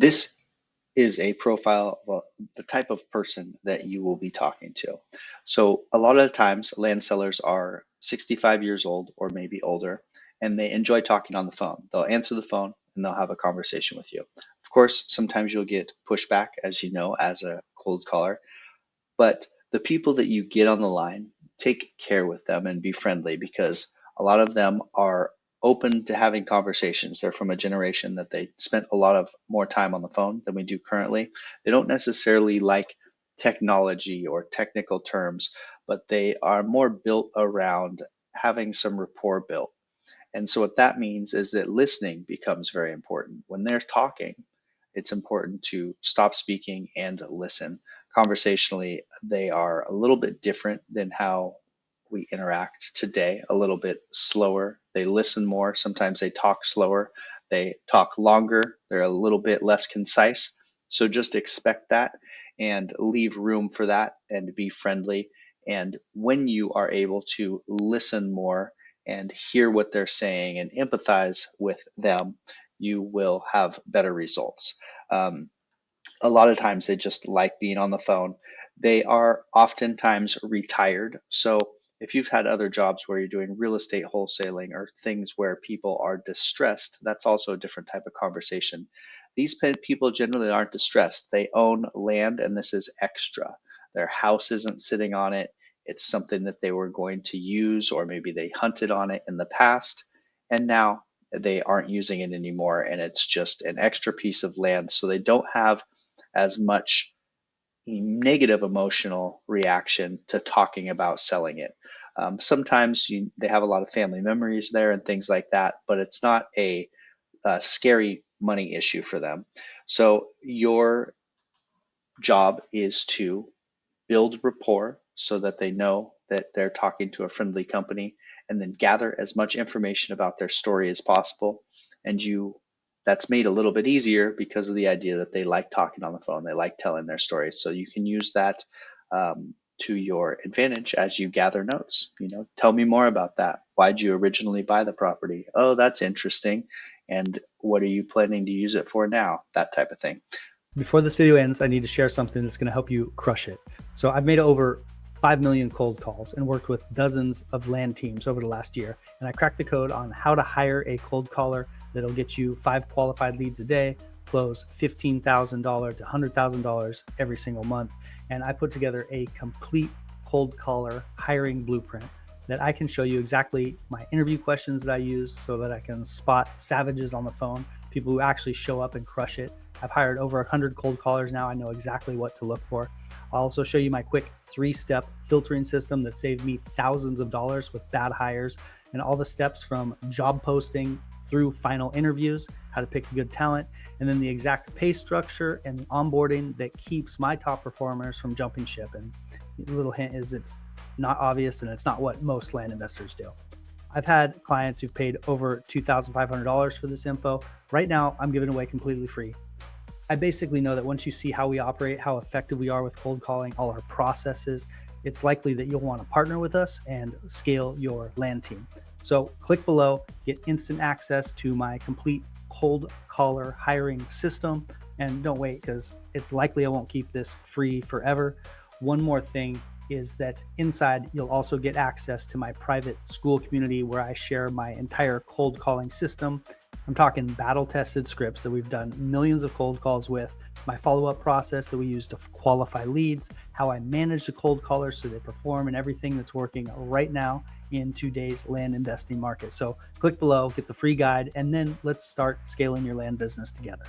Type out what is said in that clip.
This is a profile of the type of person that you will be talking to. So a lot of times land sellers are 65 years old or maybe older, and they enjoy talking on the phone. They'll answer the phone and they'll have a conversation with you. Of course, sometimes you'll get pushback, as you know, as a cold caller, but the people that you get on the line, take care with them and be friendly because a lot of them are open to having conversations. They're from a generation that they spent a lot of more time on the phone than we do currently. They don't necessarily like technology or technical terms, but they are more built around having some rapport built. And so what that means is that listening becomes very important. When they're talking, it's important to stop speaking and listen. Conversationally, they are a little bit different than how we interact today, a little bit slower. They listen more. Sometimes they talk slower. They talk longer. They're a little bit less concise. So just expect that and leave room for that and be friendly. And when you are able to listen more and hear what they're saying and empathize with them, you will have better results. Um, a lot of times they just like being on the phone. They are oftentimes retired. So if you've had other jobs where you're doing real estate wholesaling or things where people are distressed, that's also a different type of conversation. These people generally aren't distressed. They own land and this is extra. Their house isn't sitting on it. It's something that they were going to use, or maybe they hunted on it in the past and now they aren't using it anymore. And it's just an extra piece of land. So they don't have as much negative emotional reaction to talking about selling it. Sometimes they have a lot of family memories there and things like that, but it's not a scary money issue for them. So your job is to build rapport so that they know that they're talking to a friendly company, and then gather as much information about their story as possible. And that's made a little bit easier because of the idea that they like talking on the phone, they like telling their stories. So you can use that to your advantage as you gather notes. Tell me more about that. Why'd you originally buy the property? Oh, that's interesting. And what are you planning to use it for now? That type of thing. Before this video ends, I need to share something that's going to help you crush it. So I've made over 5 million cold calls and worked with dozens of land teams over the last year. And I cracked the code on how to hire a cold caller that'll get you 5 qualified leads a day, close $15,000 to $100,000 every single month. And I put together a complete cold caller hiring blueprint that I can show you exactly my interview questions that I use so that I can spot savages on the phone, people who actually show up and crush it. I've hired over 100 cold callers now. I know exactly what to look for. I'll also show you my quick 3-step filtering system that saved me thousands of dollars with bad hires, and all the steps from job posting through final interviews, how to pick a good talent, and then the exact pay structure and the onboarding that keeps my top performers from jumping ship. And a little hint is it's not obvious and it's not what most land investors do. I've had clients who've paid over $2,500 for this info. Right now, I'm giving it away completely free. I basically know that once you see how we operate, how effective we are with cold calling, all our processes, it's likely that you'll want to partner with us and scale your land team. So click below, get instant access to my complete cold caller hiring system. And don't wait, because it's likely I won't keep this free forever. One more thing is that inside you'll also get access to my private school community where I share my entire cold calling system. I'm talking battle tested scripts that we've done millions of cold calls with, my follow-up process that we use to qualify leads, how I manage the cold callers so they perform, and everything that's working right now in today's land investing market. So click below, get the free guide, and then let's start scaling your land business together.